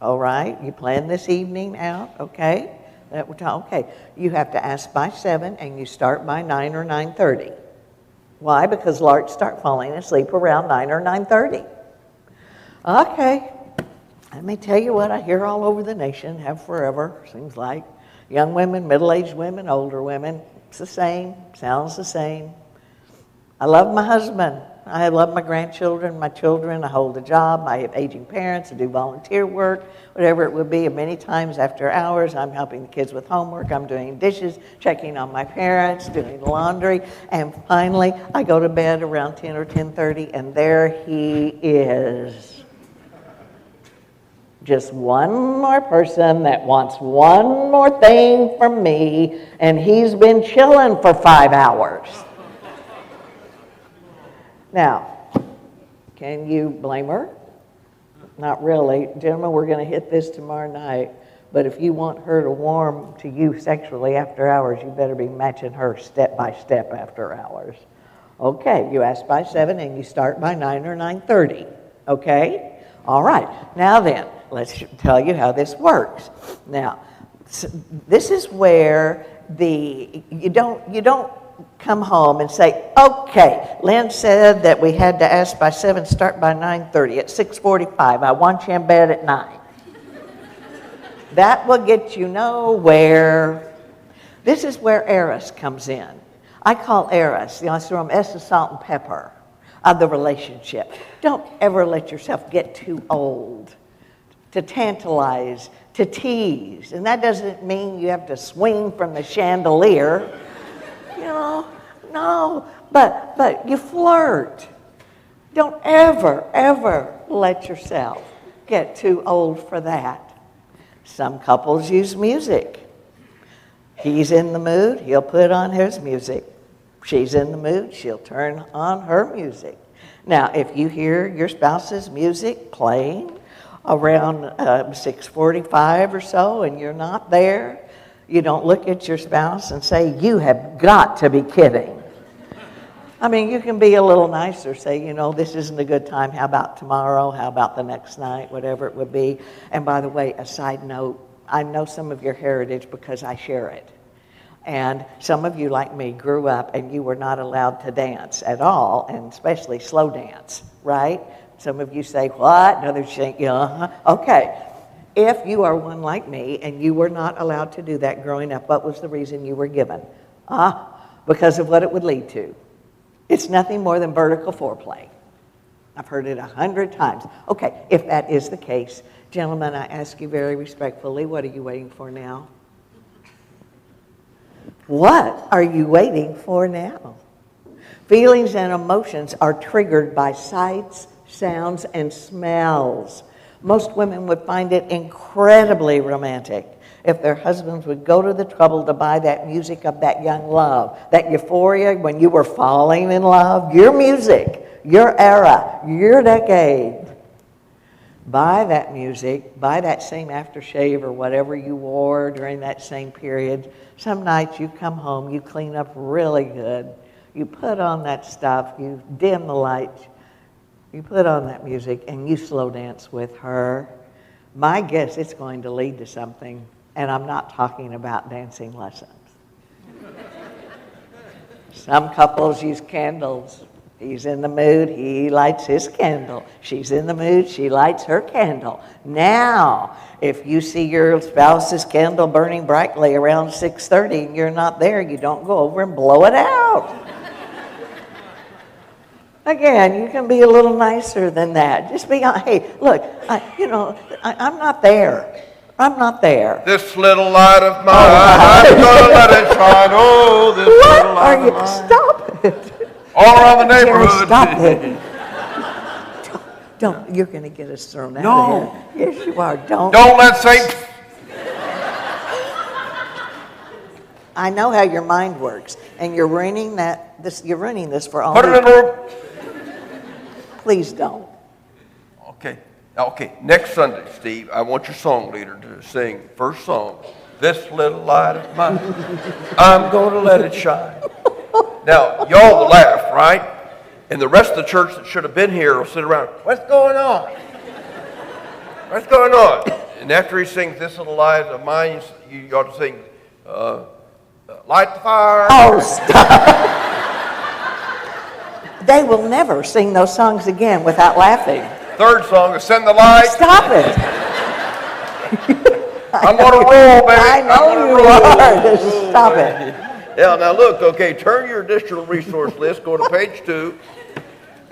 all right? You plan this evening out, okay? Okay, you have to ask by 7 and you start by 9 or 9:30. Why? Because larks start falling asleep around 9 or 9:30. Okay, let me tell you what I hear all over the nation, have forever, seems like. Young women, middle-aged women, older women, it's the same, sounds the same. I love my husband. I love my grandchildren, my children. I hold a job. I have aging parents. I do volunteer work, whatever it would be. And many times after hours, I'm helping the kids with homework. I'm doing dishes, checking on my parents, doing laundry. And finally, I go to bed around 10 or 10:30, and there he is. Just one more person that wants one more thing from me, and he's been chilling for 5 hours. Now, can you blame her? Not really. Gentlemen, we're going to hit this tomorrow night, but if you want her to warm to you sexually after hours, you better be matching her step by step after hours. Okay, you ask by 7 and you start by 9 or 9:30. Okay? All right. Now then, let's tell you how this works. Now, this is where you don't come home and say, okay, Lynn said that we had to ask by 7, start by 9:30. At 6:45, I want you in bed at 9. That will get you nowhere. This is where Eros comes in. I call Eros, the Osram S of salt and pepper of the relationship. Don't ever let yourself get too old to tantalize, to tease. And that doesn't mean you have to swing from the chandelier. No, but you flirt. Don't ever let yourself get too old for that. Some couples use music. He's in the mood, he'll put on his music. She's in the mood, she'll turn on her music. Now, if you hear your spouse's music playing around 6:45 or so and you're not there, you don't look at your spouse and say, you have got to be kidding. I mean, you can be a little nicer, say, this isn't a good time. How about tomorrow? How about the next night? Whatever it would be. And by the way, a side note, I know some of your heritage because I share it. And some of you, like me, grew up and you were not allowed to dance at all, and especially slow dance, right? Some of you say, what? And others say, yeah, okay. If you are one like me and you were not allowed to do that growing up, what was the reason you were given? Because of what it would lead to. It's nothing more than vertical foreplay. I've heard it 100 times. Okay, if that is the case, gentlemen, I ask you very respectfully, what are you waiting for now? What are you waiting for now? Feelings and emotions are triggered by sights, sounds, and smells. Most women would find it incredibly romantic if their husbands would go to the trouble to buy that music of that young love, that euphoria when you were falling in love, your music, your era, your decade. Buy that music, buy that same aftershave or whatever you wore during that same period. Some nights you come home, you clean up really good, you put on that stuff, you dim the lights, you put on that music and you slow dance with her. My guess, it's going to lead to something, and I'm not talking about dancing lessons. Some couples use candles. He's in the mood, he lights his candle. She's in the mood, she lights her candle. Now, if you see your spouse's candle burning brightly around 6:30 and you're not there, you don't go over and blow it out. Again, you can be a little nicer than that. Just be, hey, look, I'm not there. I'm not there. This little light of mine, I'm going to let it shine. Oh, this little light of mine. Stop it. All around the neighborhood. Stop it. Don't, you're going to get us thrown out of here. Yes, you are. Don't let Satan. I know how your mind works, and you're ruining You're ruining this for all. Put it in the. Please don't. Okay. Next Sunday, Steve, I want your song leader to sing first song. This little light of mine, I'm going to let it shine. Now, y'all laugh, right? And the rest of the church that should have been here will sit around. What's going on? What's going on? And after he sings this little light of mine, you ought to sing. Light the fire. Oh, stop. They will never sing those songs again without laughing. Third song is Send the Light. Stop it. I'm on a roll, baby. I know you are. Just stop it. Yeah, now look, okay, turn your additional resource list, go to page 2,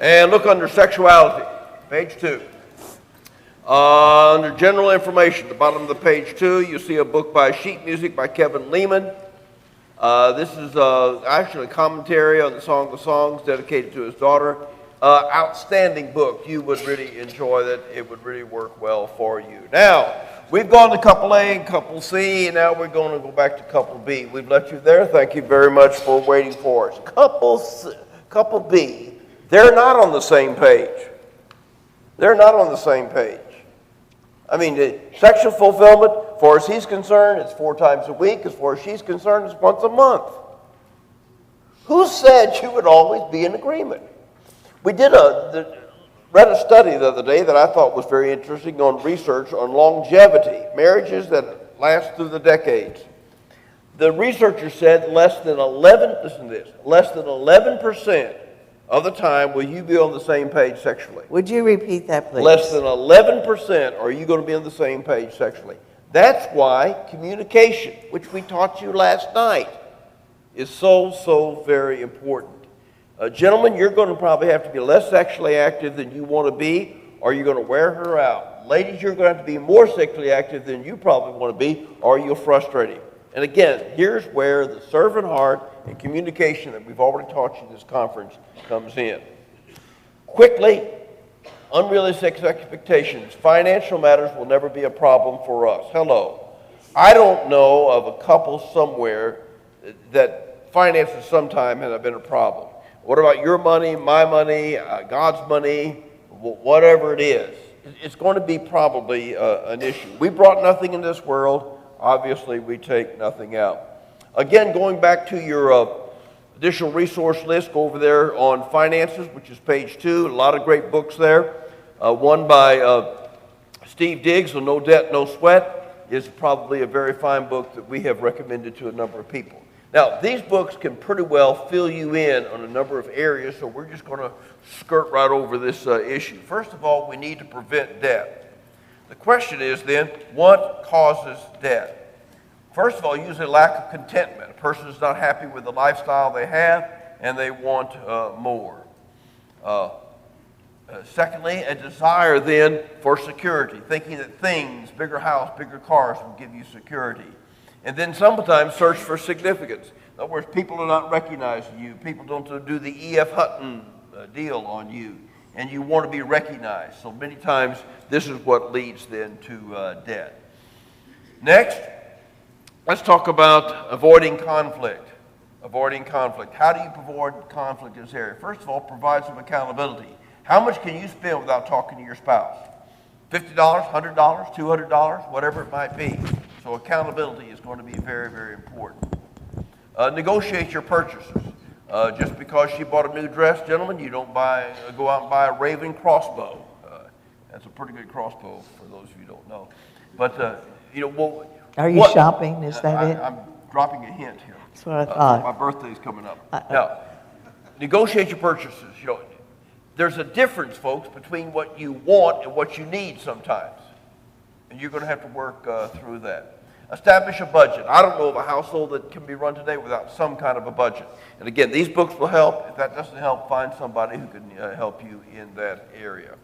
and look under sexuality, page 2. Under general information, the bottom of the page 2, you see a book by Sheet Music by Kevin Lehman. This is actually a commentary on the Song of Songs dedicated to his daughter. Outstanding book. You would really enjoy that. It would really work well for you. Now, we've gone to couple A and couple C, and now we're going to go back to couple B. We've let you there. Thank you very much for waiting for us. Couple B, they're not on the same page. They're not on the same page. I mean, the sexual fulfillment, as far as he's concerned, it's 4 times a week. As far as she's concerned, it's once a month. Who said you would always be in agreement? We read a study the other day that I thought was very interesting on research on longevity, marriages that last through the decades. The researchers said less than 11% of the time will you be on the same page sexually. Would you repeat that, please? Less than 11% are you going to be on the same page sexually. That's why communication, which we taught you last night, is so very important. Gentlemen, you're going to probably have to be less sexually active than you want to be, or you're going to wear her out. Ladies, you're going to have to be more sexually active than you probably want to be, or you'll frustrate him. And again, here's where the servant heart and communication that we've already taught you in this conference comes in. Quickly, unrealistic expectations. Financial matters will never be a problem for us. Hello. I don't know of a couple somewhere that finances sometime have been a problem. What about your money, my money, God's money, whatever it is? It's going to be probably an issue. We brought nothing in this world. Obviously, we take nothing out. Again, going back to your additional resource list, go over there on finances, which is page 2. A lot of great books there. One by Steve Diggs, on No Debt, No Sweat, is probably a very fine book that we have recommended to a number of people. Now, these books can pretty well fill you in on a number of areas, so we're just going to skirt right over this issue. First of all, we need to prevent debt. The question is then, what causes debt? First of all, usually lack of contentment. A person is not happy with the lifestyle they have, and they want more. Secondly, a desire then for security, thinking that things, bigger house, bigger cars will give you security. And then sometimes search for significance. In other words, people are not recognizing you. People don't do the E.F. Hutton deal on you. And you want to be recognized. So many times, this is what leads then to debt. Next, let's talk about avoiding conflict. Avoiding conflict. How do you avoid conflict in this area? First of all, provide some accountability. How much can you spend without talking to your spouse? $50, $100, $200, whatever it might be. So accountability is going to be very important. Negotiate your purchases. Just because she bought a new dress, gentlemen, you don't go out and buy a Raven crossbow. That's a pretty good crossbow for those of you who don't know. But, Are you shopping? Is that it? I'm dropping a hint here. That's what I thought. My birthday's coming up. Now, negotiate your purchases. There's a difference, folks, between what you want and what you need sometimes. And you're going to have to work through that. Establish a budget. I don't know of a household that can be run today without some kind of a budget. And again, these books will help. If that doesn't help, find somebody who can help you in that area.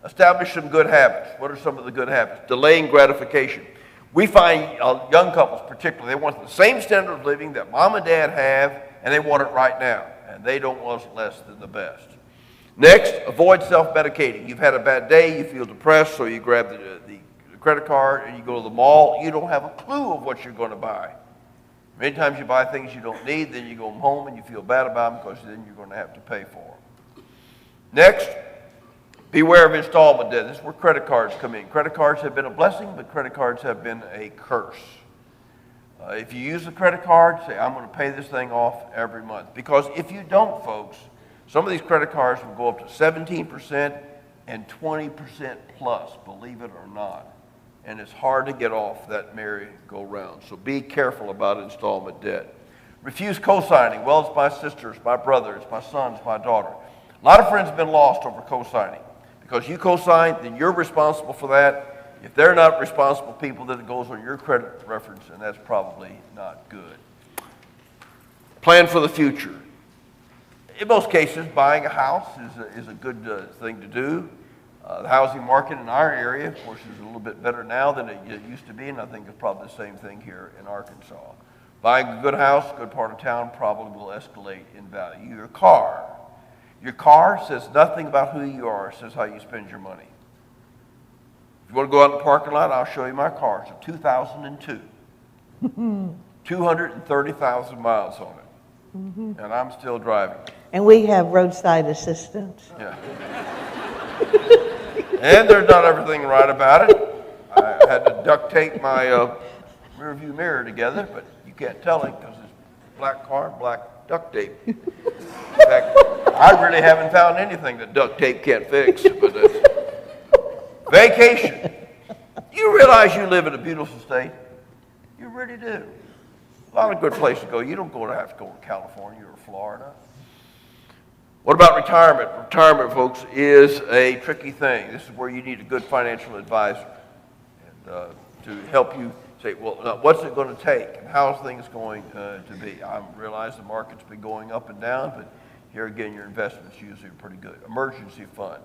Establish some good habits. What are some of the good habits? Delaying gratification. We find young couples particularly, they want the same standard of living that mom and dad have, and they want it right now. And they don't want less than the best. Next, avoid self-medicating. You've had a bad day, you feel depressed, so you grab the credit card and you go to the mall. You don't have a clue of what you're going to buy. Many times you buy things you don't need, then you go home and you feel bad about them because then you're going to have to pay for them. Next, beware of installment debt. This is where credit cards come in. Credit cards have been a blessing, but credit cards have been a curse. If you use a credit card, say, I'm going to pay this thing off every month. Because if you don't, folks, some of these credit cards will go up to 17% and 20% plus, believe it or not. And it's hard to get off that merry-go-round. So be careful about installment debt. Refuse co-signing. Well, it's my sister, it's my brother, it's my son, it's my daughter. A lot of friends have been lost over co-signing. Because you co-sign, then you're responsible for that. If they're not responsible people, then it goes on your credit reference, and that's probably not good. Plan for the future. In most cases, buying a house is a good thing to do. The housing market in our area, of course, is a little bit better now than it used to be, and I think it's probably the same thing here in Arkansas. Buying a good house, good part of town, probably will escalate in value. Your car. Your car says nothing about who you are. It says how you spend your money. If you want to go out in the parking lot, I'll show you my car. It's a 2002. 230,000 miles on it. And I'm still driving. And we have roadside assistance. Yeah. And there's not everything right about it. I had to duct tape my rear view mirror together, but you can't tell it because it's black car, black duct tape. In fact, I really haven't found anything that duct tape can't fix. But vacation. You realize you live in a beautiful state? You really do. A lot of good places to go. You don't have to go to California or Florida. What about retirement? Retirement, folks, is a tricky thing. This is where you need a good financial advisor to help you say, well, now, what's it going to take, and how's things going to be? I realize the market's been going up and down, but here again, your investments usually are pretty good. Emergency fund.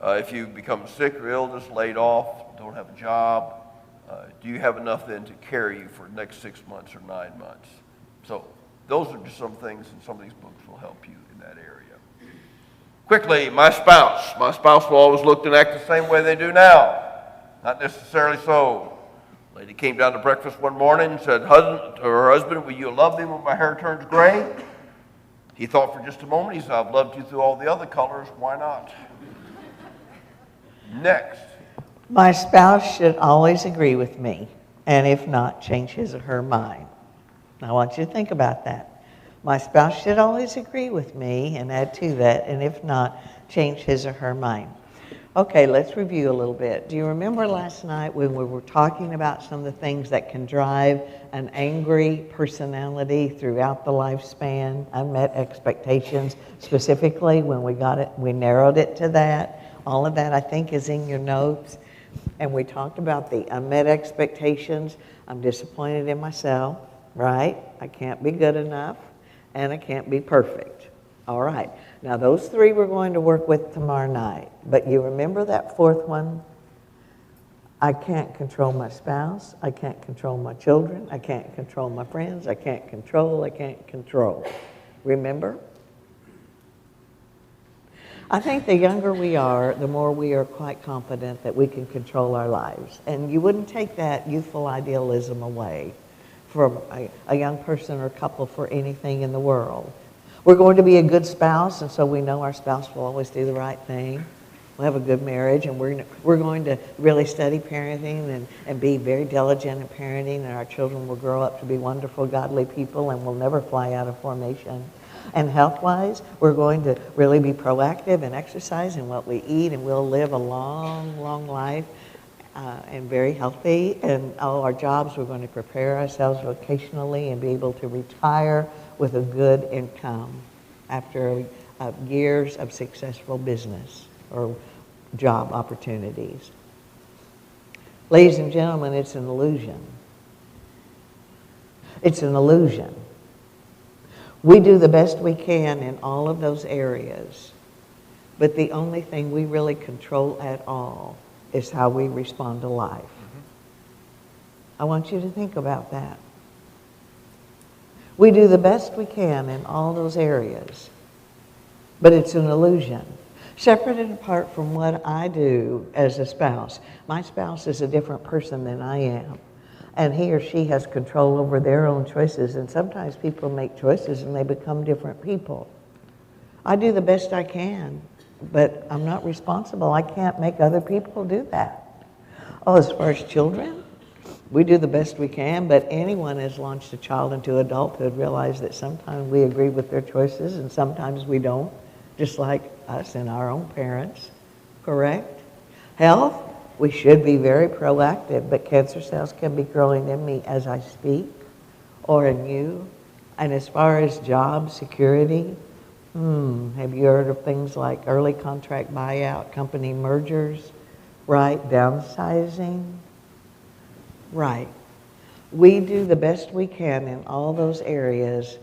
If you become sick or illness, laid off, don't have a job, do you have enough then to carry you for the next 6 months or 9 months? So those are just some things, and some of these books will help you in that area. Quickly, my spouse. My spouse will always look and act the same way they do now. Not necessarily so. A lady came down to breakfast one morning and said to her husband, will you love me when my hair turns gray? He thought for just a moment. He said, I've loved you through all the other colors. Why not? Next. My spouse should always agree with me, and if not, change his or her mind. I want you to think about that. My spouse should always agree with me, and add to that, and if not, change his or her mind. Okay, let's review a little bit. Do you remember last night when we were talking about some of the things that can drive an angry personality throughout the lifespan, unmet expectations, specifically when we narrowed it to that? All of that, I think, is in your notes. And we talked about the unmet expectations. I'm disappointed in myself, right? I can't be good enough, and I can't be perfect. All right. Now, those three we're going to work with tomorrow night. But you remember that fourth one? I can't control my spouse. I can't control my children. I can't control my friends. I can't control. Remember? I think the younger we are, the more we are quite confident that we can control our lives. And you wouldn't take that youthful idealism away from a young person or couple for anything in the world. We're going to be a good spouse, and so we know our spouse will always do the right thing. We'll have a good marriage, and we're going to really study parenting and be very diligent in parenting, and our children will grow up to be wonderful, godly people, and will never fly out of formation. And health-wise, we're going to really be proactive and exercise in what we eat, and we'll live a long, long life and very healthy. And all our jobs, we're going to prepare ourselves vocationally and be able to retire with a good income after years of successful business or job opportunities. Ladies and gentlemen, it's an illusion. It's an illusion. We do the best we can in all of those areas, but the only thing we really control at all is how we respond to life. I want you to think about that. We do the best we can in all those areas, but it's an illusion. Separate and apart from what I do as a spouse. My spouse is a different person than I am, and he or she has control over their own choices, and sometimes people make choices and they become different people. I do the best I can, but I'm not responsible. I can't make other people do that. Oh, as far as children, we do the best we can, but anyone has launched a child into adulthood realize that sometimes we agree with their choices and sometimes we don't, just like us and our own parents, correct? Health, we should be very proactive, but cancer cells can be growing in me as I speak or in you. And as far as job security, have you heard of things like early contract buyout, company mergers, right? Downsizing, right. We do the best we can in all those areas,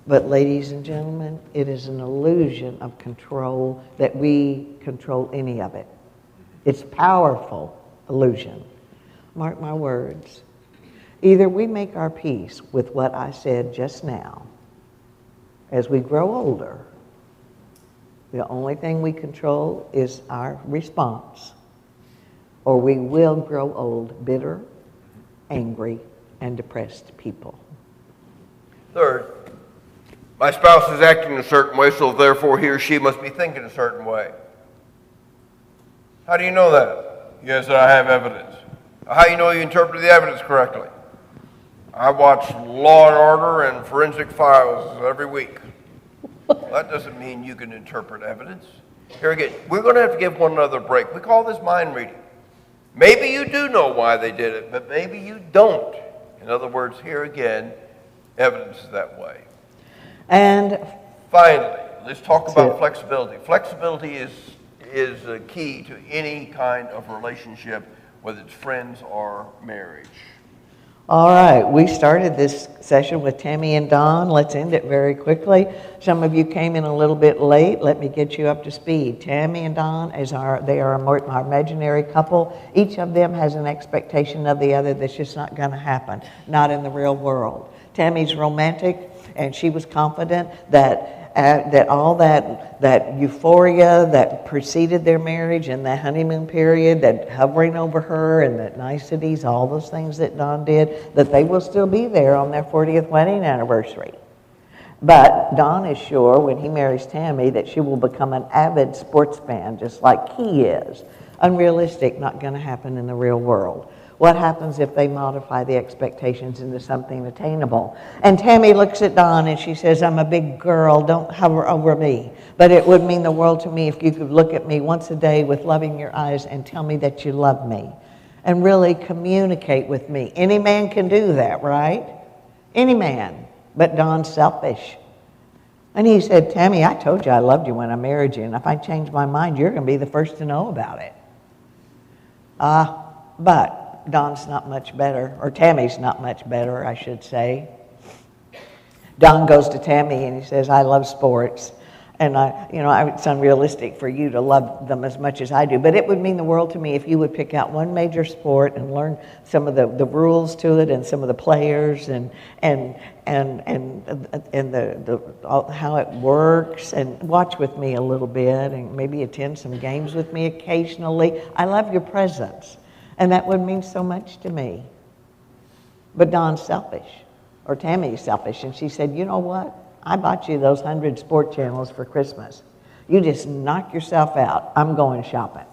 but ladies and gentlemen, it is an illusion of control that we control any of it. It's powerful illusion. Mark my words. Either we make our peace with what I said just now. As we grow older, the only thing we control is our response, or we will grow old, bitter, angry, and depressed people. Third, my spouse is acting a certain way, so therefore he or she must be thinking a certain way. How do you know that? Yes, I have evidence. How do you know you interpreted the evidence correctly? I watch Law and Order and Forensic Files every week. Well, that doesn't mean you can interpret evidence. Here again, we're going to have to give one another a break. We call this mind reading. Maybe you do know why they did it, but maybe you don't. In other words, here again, evidence is that way. And finally, let's talk about flexibility. Flexibility is a key to any kind of relationship, whether it's friends or marriage. all right, we started this session with Tammy and Don. Let's end it very quickly. Some of you came in a little bit late. Let me get you up to speed. Tammy and Don, they are our imaginary couple. Each of them has an expectation of the other that's just not going to happen, not in the real world. Tammy's romantic, and she was confident that all that euphoria that preceded their marriage and the honeymoon period, that hovering over her and the niceties, all those things that Don did, that they will still be there on their 40th wedding anniversary. But Don is sure when he marries Tammy that she will become an avid sports fan just like he is. Unrealistic, not going to happen in the real world. What happens if they modify the expectations into something attainable? And Tammy looks at Don and she says, I'm a big girl, don't hover over me. But it would mean the world to me if you could look at me once a day with loving your eyes and tell me that you love me. And really communicate with me. Any man can do that, right? Any man. But Don's selfish. And he said, Tammy, I told you I loved you when I married you. And if I change my mind, you're going to be the first to know about it. But Don's not much better, or Tammy's not much better, I should say. Don goes to Tammy and he says, I love sports. And it's unrealistic for you to love them as much as I do. But it would mean the world to me if you would pick out one major sport and learn some of the rules to it and some of the players and how it works, and watch with me a little bit and maybe attend some games with me occasionally. I love your presence. And that would mean so much to me. But Don's selfish, or Tammy's selfish, and she said, you know what? I bought you those 100 sport channels for Christmas. You just knock yourself out. I'm going shopping.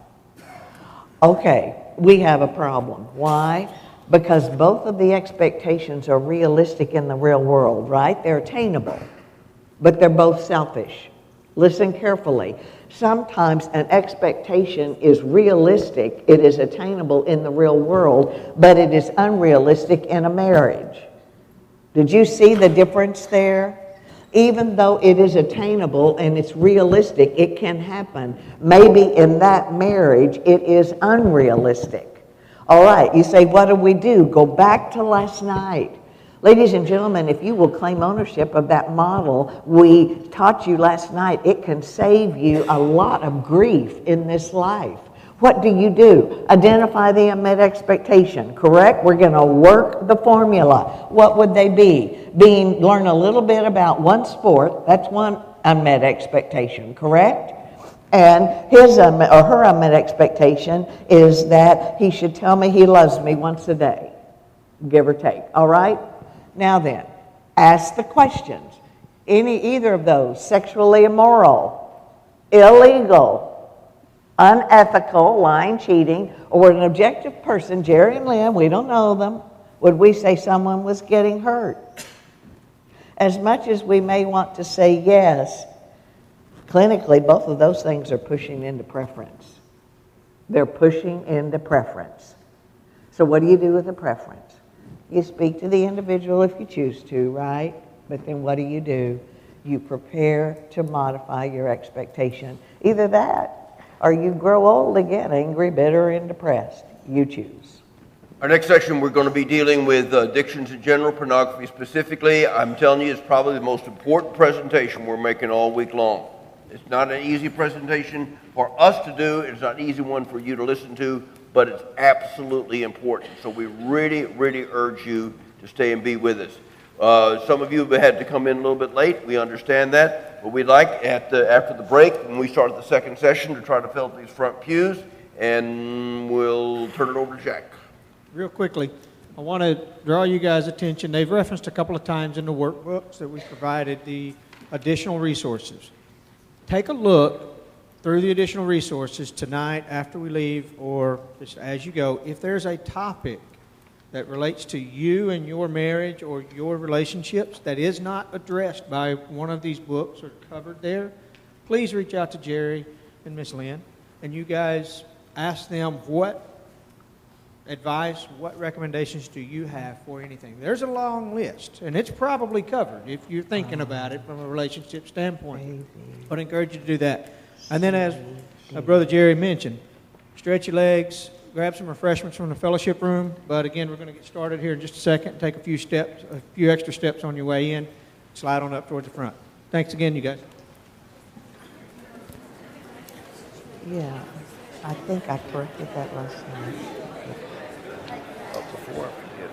Okay, we have a problem. Why? Because both of the expectations are realistic in the real world, right? They're attainable, but they're both selfish. Listen carefully. Sometimes an expectation is realistic, it is attainable in the real world, but it is unrealistic in a marriage. Did you see the difference there? Even though it is attainable and it's realistic, it can happen. Maybe in that marriage, it is unrealistic. All right, you say, what do we do? Go back to last night. Ladies and gentlemen, if you will claim ownership of that model we taught you last night, it can save you a lot of grief in this life. What do? Identify the unmet expectation, correct? We're going to work the formula. What would they be? Learn a little bit about one sport, that's one unmet expectation, correct? And his or her unmet expectation is that he should tell me he loves me once a day, give or take, all right? Now then, ask the questions. Either of those, sexually immoral, illegal, unethical, lying, cheating, or an objective person, Jerry and Lynn, we don't know them, would we say someone was getting hurt? As much as we may want to say yes, clinically, both of those things are pushing into preference. They're pushing into preference. So what do you do with the preference? You speak to the individual if you choose to, right? But then what do? You prepare to modify your expectation. Either that, or you grow old again, angry, bitter, and depressed. You choose. Our next section, we're going to be dealing with addictions in general, pornography specifically. I'm telling you, it's probably the most important presentation we're making all week long. It's not an easy presentation for us to do. It's not an easy one for you to listen to, but it's absolutely important. So we really, really urge you to stay and be with us. Some of you have had to come in a little bit late. We understand that. But we'd like, after the break, when we start the second session, to try to fill these front pews, and we'll turn it over to Jack. Real quickly, I want to draw you guys' attention. They've referenced a couple of times in the workbooks that we provided the additional resources. Take a look through the additional resources tonight after we leave or just as you go. If there's a topic that relates to you and your marriage or your relationships that is not addressed by one of these books or covered there, please reach out to Jerry and Miss Lynn, and you guys ask them what advice, what recommendations do you have for anything. There's a long list, and it's probably covered if you're thinking about it from a relationship standpoint. But I encourage you to do that. And then as Brother Jerry mentioned, stretch your legs, grab some refreshments from the fellowship room. But again, we're going to get started here in just a second. Take a few extra steps on your way in. Slide on up towards the front. Thanks again, you guys. Yeah, I think I corrected that last night. Before I forget.